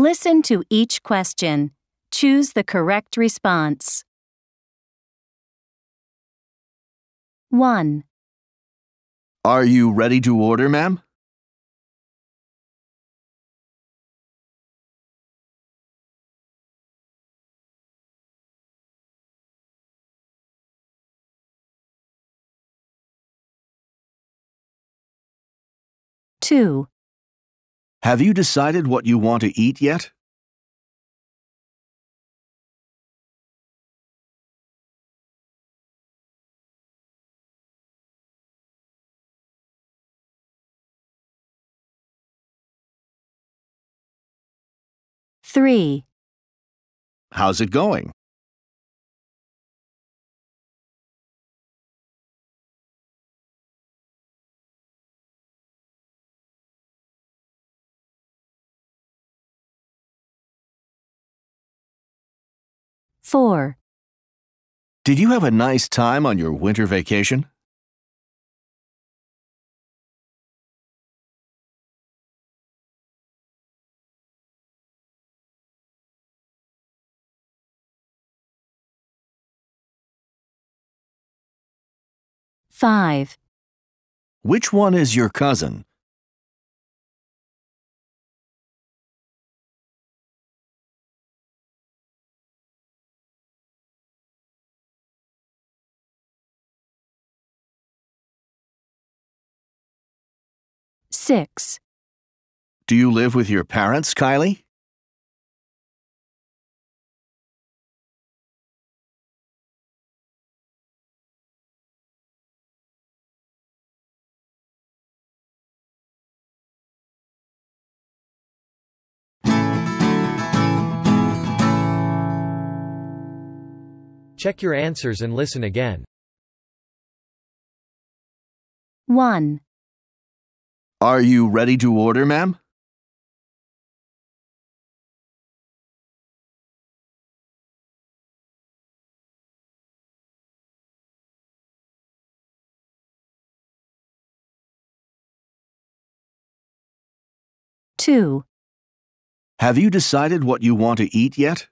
Listen to each question. Choose the correct response. 1, Are you ready to order, ma'am? 2, Have you decided what you want to eat yet? 3, How's it going? 4, Did you have a nice time on your winter vacation? 5, Which one is your cousin? 6, Do you live with your parents, Kylie? 'Check your answers and listen again. 1, Are you ready to order, ma'am? 2, Have you decided what you want to eat yet?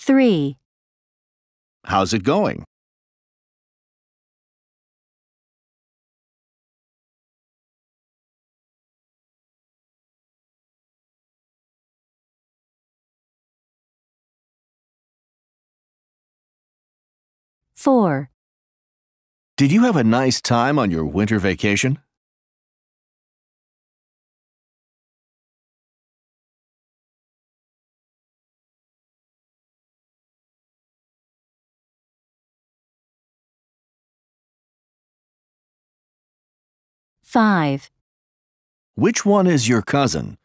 3, How's it going? 4, Did you have a nice time on your winter vacation? 5, Which one is your cousin?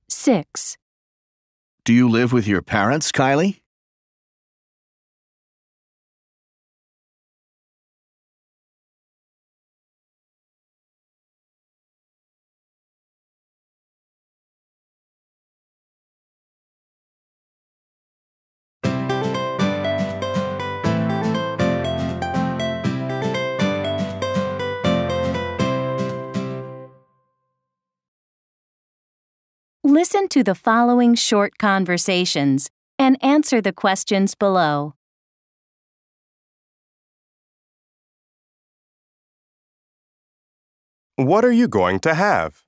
6, Do you live with your parents, Kylie? Listen to the following short conversations and answer the questions below. What are you going to have?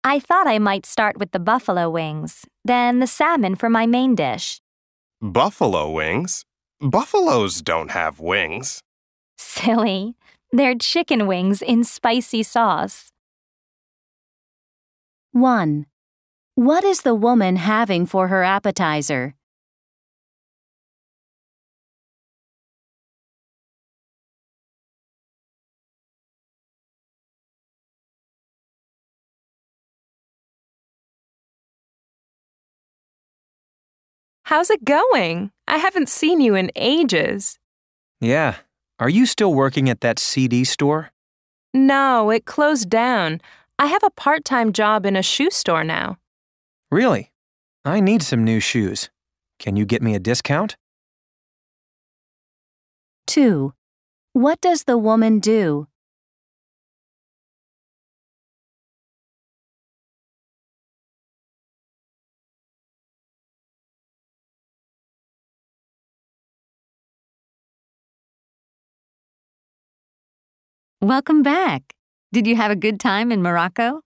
I thought I might start with the buffalo wings, then the salmon for my main dish. Buffalo wings? Buffaloes don't have wings. Silly. They're chicken wings in spicy sauce. 1. What is the woman having for her appetizer? How's it going? I haven't seen you in ages. Yeah. Are you still working at that CD store? No, it closed down. I have a part-time job in a shoe store now. Really? I need some new shoes. Can you get me a discount? 2. What does the woman do? Welcome back. Did you have a good time in Morocco?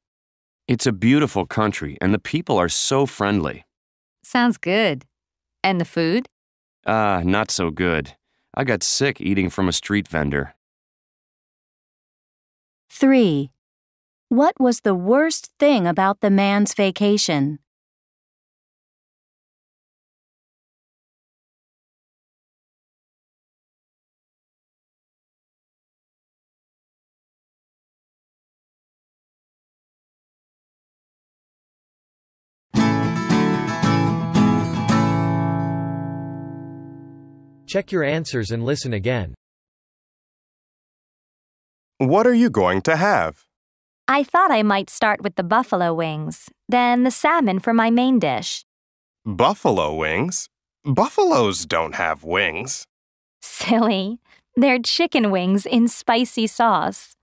It's a beautiful country and the people are so friendly. Sounds good. And the food? Not so good. I got sick eating from a street vendor. 3. What was the worst thing about the man's vacation? Check your answers and listen again. What are you going to have? I thought I might start with the buffalo wings, then the salmon for my main dish. Buffalo wings? Buffaloes don't have wings. Silly. They're chicken wings in spicy sauce.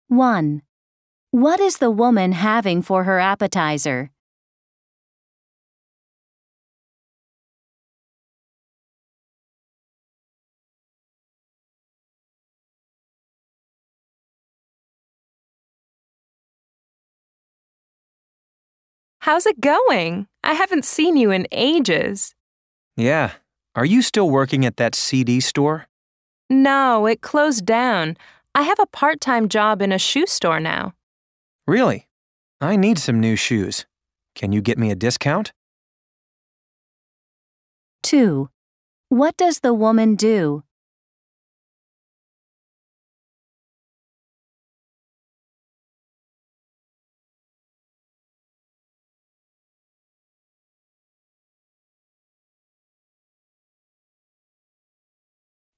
1. What is the woman having for her appetizer? How's it going? I haven't seen you in ages. Yeah. Are you still working at that CD store? No, it closed down. I have a part-time job in a shoe store now. Really? I need some new shoes. Can you get me a discount? 2. What does the woman do?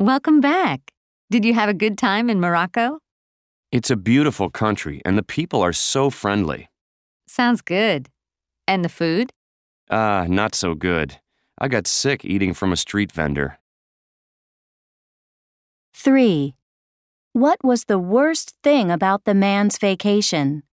Welcome back. Did you have a good time in Morocco? It's a beautiful country and the people are so friendly. Sounds good. And the food? Not so good. I got sick eating from a street vendor. 3. What was the worst thing about the man's vacation?